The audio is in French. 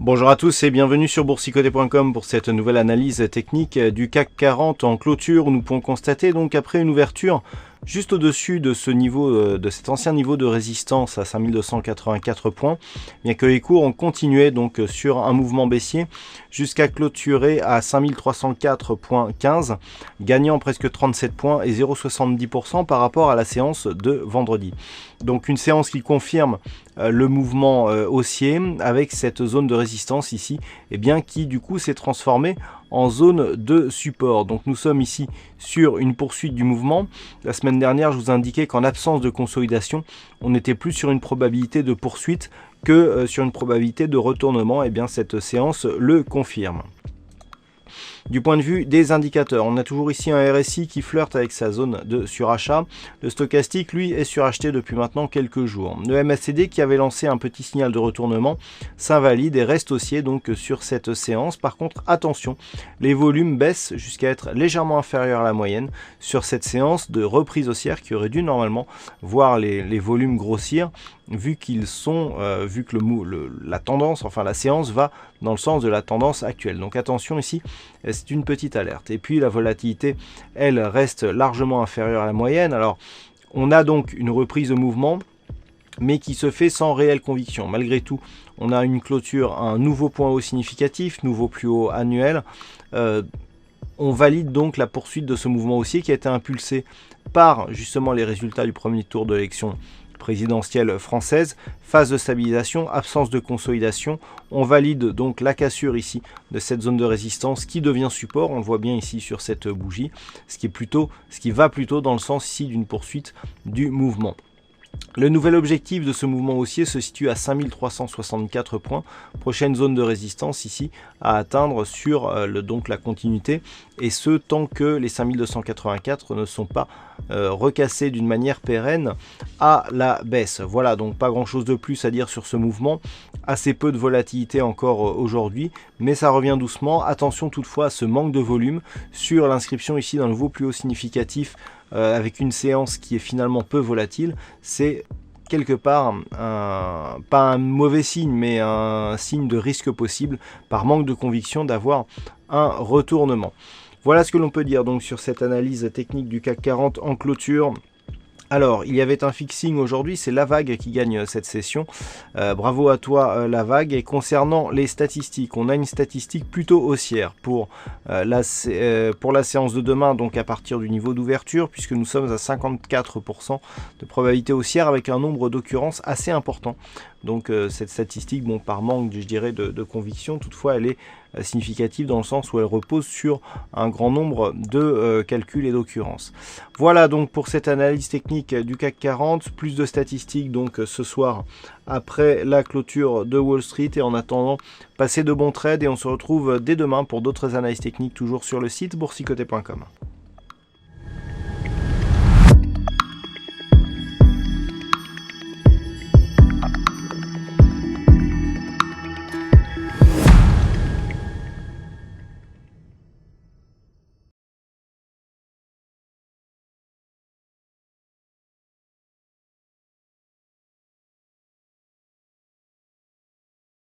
Bonjour à tous et bienvenue sur boursicoté.com pour cette nouvelle analyse technique du CAC 40 en clôture où nous pouvons constater donc après une ouverture juste au-dessus de ce niveau, de cet ancien niveau de résistance à 5284 points, bien que les cours ont continué donc sur un mouvement baissier jusqu'à clôturer à 5304,15, gagnant presque 37 points et 0,70% par rapport à la séance de vendredi. Donc une séance qui confirme le mouvement haussier avec cette zone de résistance ici, et bien qui du coup s'est transformée en zone de support. Donc nous sommes ici sur une poursuite du mouvement. La semaine dernière, je vous indiquais qu'en absence de consolidation, on était plus sur une probabilité de poursuite que sur une probabilité de retournement. Et bien cette séance le confirme. Du point de vue des indicateurs, on a toujours ici un RSI qui flirte avec sa zone de surachat. Le stochastique, lui, est suracheté depuis maintenant quelques jours. Le MACD, qui avait lancé un petit signal de retournement, s'invalide et reste haussier donc sur cette séance. Par contre, attention, les volumes baissent jusqu'à être légèrement inférieurs à la moyenne sur cette séance de reprise haussière qui aurait dû normalement voir les volumes grossir, vu qu'ils sont, vu que la tendance, enfin la séance va dans le sens de la tendance actuelle. Donc attention ici, c'est une petite alerte. Et puis la volatilité, elle reste largement inférieure à la moyenne. Alors on a donc une reprise de mouvement, mais qui se fait sans réelle conviction. Malgré tout, on a une clôture, un nouveau point haut significatif, nouveau plus haut annuel. On valide donc la poursuite de ce mouvement haussier qui a été impulsé par justement les résultats du premier tour de l'élection présidentielle française, phase de stabilisation, absence de consolidation. On valide donc la cassure ici de cette zone de résistance qui devient support. On le voit bien ici sur cette bougie, ce qui va plutôt dans le sens ici d'une poursuite du mouvement. Le nouvel objectif de ce mouvement haussier se situe à 5364 points, prochaine zone de résistance ici à atteindre sur donc la continuité, et ce tant que les 5284 ne sont pas recassés d'une manière pérenne à la baisse. Voilà, donc pas grand chose de plus à dire sur ce mouvement, assez peu de volatilité encore aujourd'hui, mais ça revient doucement. Attention toutefois à ce manque de volume sur l'inscription ici d'un nouveau plus haut significatif avec une séance qui est finalement peu volatile. C'est quelque part pas un mauvais signe, mais un signe de risque possible par manque de conviction d'avoir un retournement. Voilà ce que l'on peut dire donc sur cette analyse technique du CAC 40 en clôture. Alors, il y avait un fixing aujourd'hui, c'est la vague qui gagne cette session. Bravo à toi la vague. Et concernant les statistiques, on a une statistique plutôt haussière pour la séance de demain, donc à partir du niveau d'ouverture, puisque nous sommes à 54% de probabilité haussière avec un nombre d'occurrences assez important. Donc cette statistique, bon, par manque, je dirais, de conviction, toutefois elle est significative dans le sens où elle repose sur un grand nombre de calculs et d'occurrences. Voilà donc pour cette analyse technique du CAC 40, plus de statistiques donc ce soir après la clôture de Wall Street, et en attendant, passez de bons trades et on se retrouve dès demain pour d'autres analyses techniques toujours sur le site boursicoté.com.